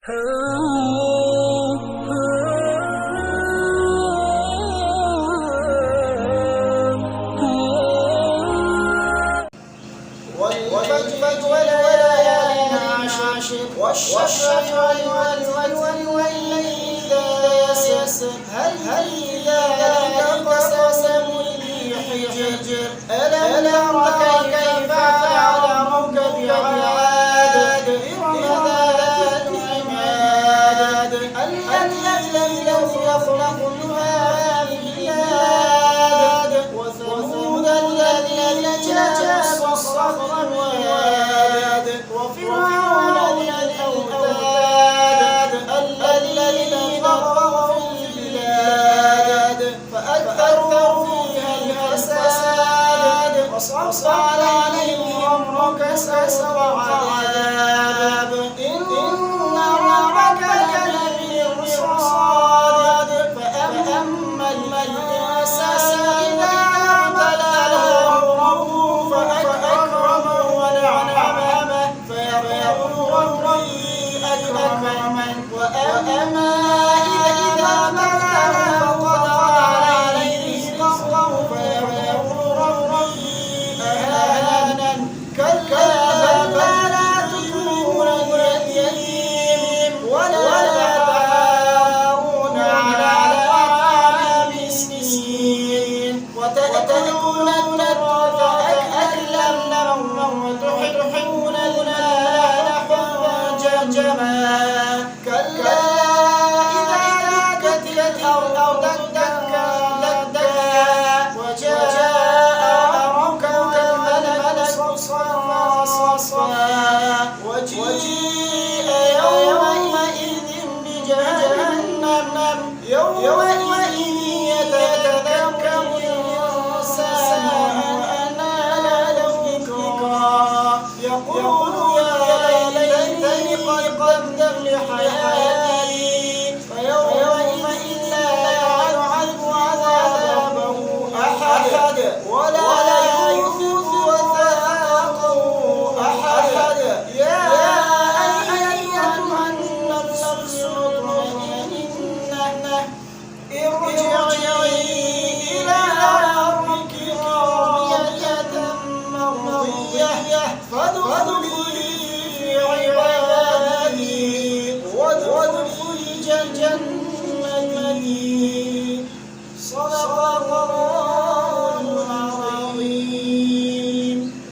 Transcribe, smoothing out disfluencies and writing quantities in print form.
والفجر وليال عشر والشفع والليل إذا يسر هل ذلك قسم ذي حجر ألم تر كيف فعل ربك بعاد إرم ذات العماد التي لم يخلقها في البلاد وثمود الذين جابوا الصخر بالواد وفرعون ذي الأوتاد الذين طغوا في البلاد فأكثروا فيها الفساد وصب عليهم ربك سوط عذاب إن ربك لبالمرصاد فأما الإنسان إذا ما ابتلاه ربه فأكرمه ونعمه فيقول ربي أكرمن وأما إذا ما ابتلاه فقدر عليه رزقه فيقول ربي أهانن كلا بل لا تكرمون اليتيم ولا تحاضون على طعام المسكين وتأكلون التراث أكلا لما وتحبون المال حبا جما كلا إذا دكت الأرض دكا وجاء ربك والملك صفا وجيء يومئذ بجهنم يومئذ يتذكر الإنسان وأنى له الذكرى يقول يا ليتني قدمت لحياتي فيومئذ لا يعذب عذابه أحد ولا يوثق وثاقه أحد يا أيتها النفس المطمئنة ارجعي إلى ربك راضية مرضية فادخلي في عبادي وادخلي الجنة